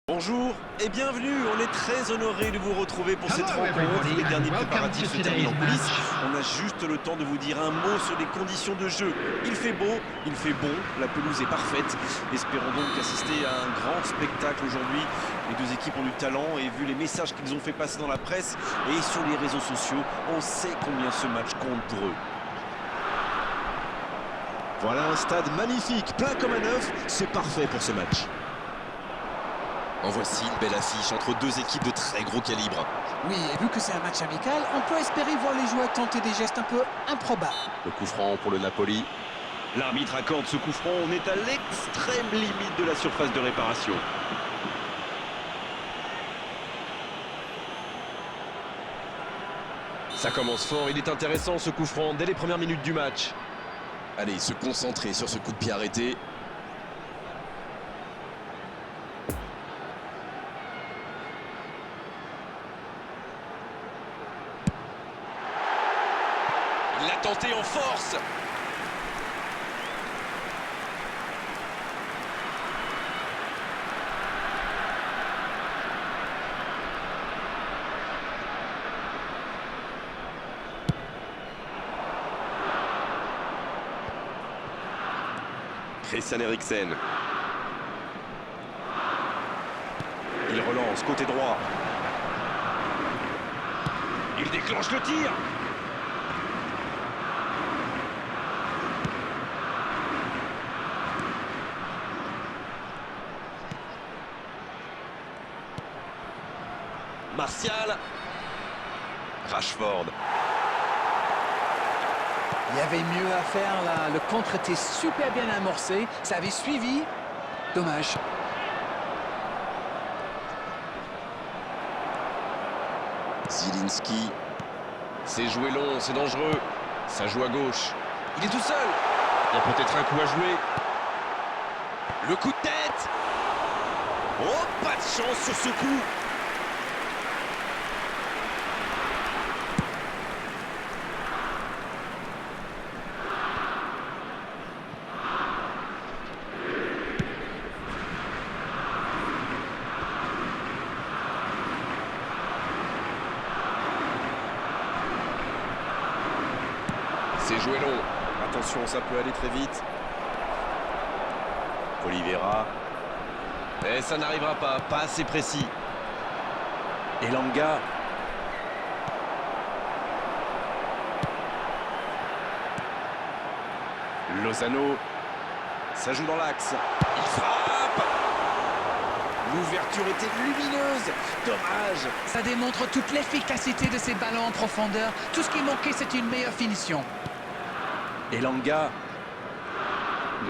Bonjour et bienvenue, on est très honoré de vous retrouver pour cette rencontre. Les derniers préparatifs se terminent en coulisses. On a juste le temps de vous dire un mot sur les conditions de jeu. Il fait beau, il fait bon, la pelouse est parfaite. Espérons donc assister à un grand spectacle aujourd'hui. Les deux équipes ont du talent et vu les messages qu'ils ont fait passer dans la presse et sur les réseaux sociaux, on sait combien ce match compte pour eux. Voilà un stade magnifique, plein comme un œuf, c'est parfait pour ce match. En voici une belle affiche entre deux équipes de très gros calibre. Oui, et vu que c'est un match amical, on peut espérer voir les joueurs tenter des gestes un peu improbables. Le coup franc pour le Napoli. L'arbitre accorde ce coup franc, on est à l'extrême limite de la surface de réparation. Ça commence fort, il est intéressant ce coup franc dès les premières minutes du match. Allez, se concentrer sur ce coup de pied arrêté. Il l'a tenté en force. Christian Eriksen. Il relance côté droit. Il déclenche le tir. Martial. Rashford. Il y avait mieux à faire là, le contre était super bien amorcé, ça avait suivi, dommage. Zielinski. C'est joué long, c'est dangereux. Ça joue à gauche. Il est tout seul. Il y a peut-être un coup à jouer. Le coup de tête. Oh, pas de chance sur ce coup. C'est joué long. Attention, ça peut aller très vite. Oliveira. Et ça n'arrivera pas, pas assez précis. Elanga. Lozano. Ça joue dans l'axe. Il frappe. L'ouverture était lumineuse. Dommage. Ça démontre toute l'efficacité de ces ballons en profondeur. Tout ce qui manquait, c'était une meilleure finition. Elanga.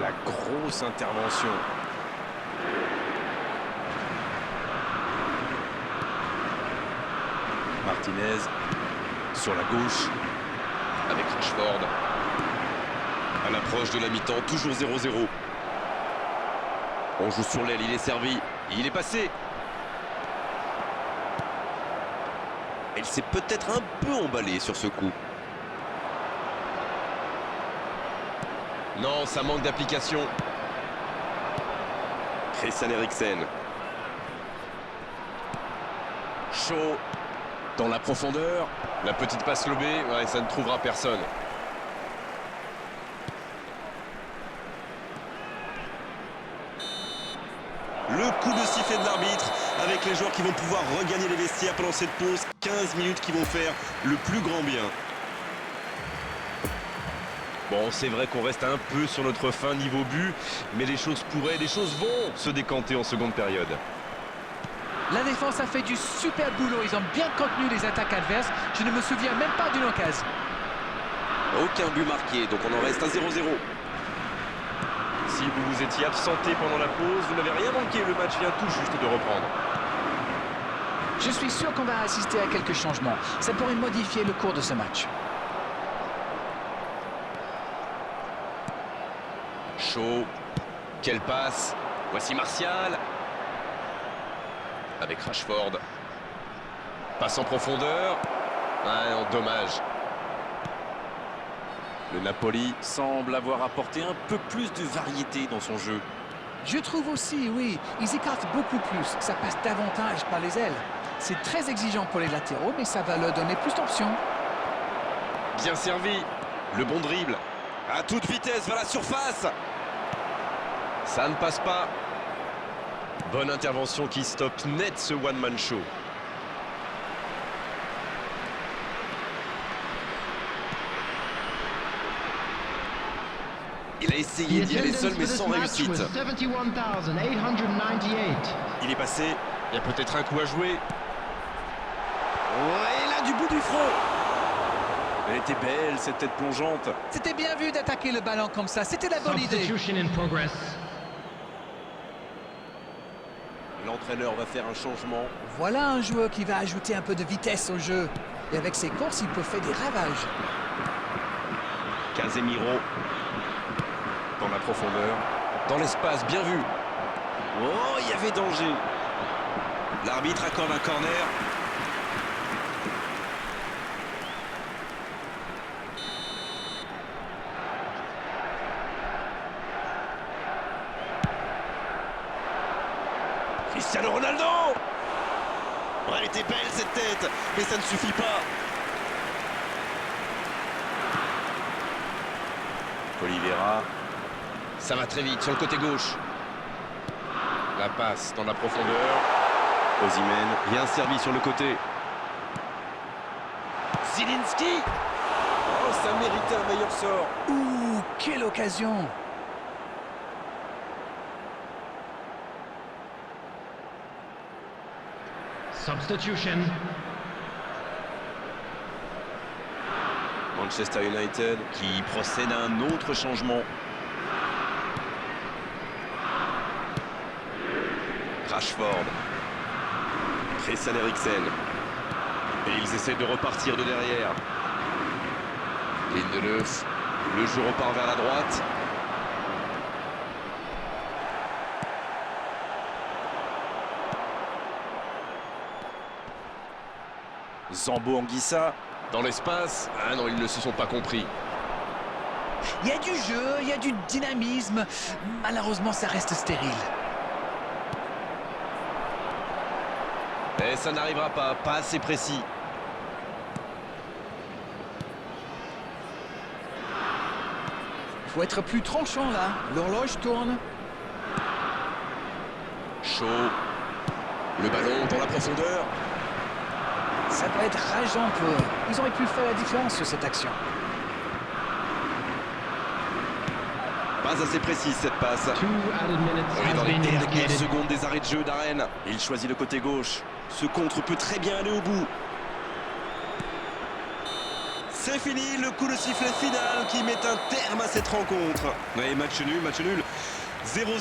La grosse intervention. Martinez sur la gauche avec Rashford. À l'approche de la mi-temps, toujours 0-0. On joue sur l'aile, il est servi. Il est passé. Il s'est peut-être un peu emballé sur ce coup. Non, ça manque d'application. Christian Eriksen. Chaud. Dans la profondeur. La petite passe lobée, ouais, ça ne trouvera personne. Le coup de sifflet de l'arbitre avec les joueurs qui vont pouvoir regagner les vestiaires pendant cette pause. 15 minutes qui vont faire le plus grand bien. Bon, c'est vrai qu'on reste un peu sur notre fin niveau but, mais les choses vont se décanter en seconde période. La défense a fait du super boulot, ils ont bien contenu les attaques adverses. Je ne me souviens même pas d'une occasion. Aucun but marqué, donc on en reste à 0-0. Si vous vous étiez absenté pendant la pause, vous n'avez rien manqué, le match vient tout juste de reprendre. Je suis sûr qu'on va assister à quelques changements. Ça pourrait modifier le cours de ce match. Chaud. Quelle passe. Voici Martial. Avec Rashford. Passe en profondeur. Ah non, dommage. Le Napoli semble avoir apporté un peu plus de variété dans son jeu. Je trouve aussi, oui, ils écartent beaucoup plus. Ça passe davantage par les ailes. C'est très exigeant pour les latéraux, mais ça va leur donner plus d'options. Bien servi. Le bon dribble. À toute vitesse vers la surface. Ça ne passe pas. Bonne intervention qui stoppe net ce one-man show. Il a essayé d'y aller seul mais sans réussite. Il est passé. Il y a peut-être un coup à jouer. Ouais, là du bout du front. Elle était belle cette tête plongeante. C'était bien vu d'attaquer le ballon comme ça. C'était la bonne idée. L'entraîneur va faire un changement. Voilà un joueur qui va ajouter un peu de vitesse au jeu. Et avec ses courses, il peut faire des ravages. Casemiro. Dans la profondeur. Dans l'espace, bien vu. Oh, il y avait danger. L'arbitre accorde un corner. Cristiano Ronaldo! Oh, elle était belle cette tête, mais ça ne suffit pas. Oliveira. Ça va très vite sur le côté gauche. La passe dans la profondeur. Osimhen, bien servi sur le côté. Zielinski. Oh, ça méritait un meilleur sort. Ouh, quelle occasion! Substitution. Manchester United qui procède à un autre changement. Rashford. Christian Eriksen. Et ils essaient de repartir de derrière. Lindelöf. Le jeu repart vers la droite. Zambo Anguissa. Dans l'espace. Ah non, ils ne se sont pas compris. Il y a du jeu, il y a du dynamisme. Malheureusement, ça reste stérile. Et ça n'arrivera pas, pas assez précis. Il faut être plus tranchant là. L'horloge tourne. Chaud. Le ballon dans la profondeur. Ça doit être rageant pour eux. Ils auraient pu faire la différence sur cette action. Pas assez précise cette passe. 2 added minutes Oui, dans has les been dernières indicated. secondes des arrêts de jeu d'Arène. Il choisit le côté gauche. Ce contre peut très bien aller au bout. C'est fini, le coup de sifflet final qui met un terme à cette rencontre. Oui, match nul, 0-0.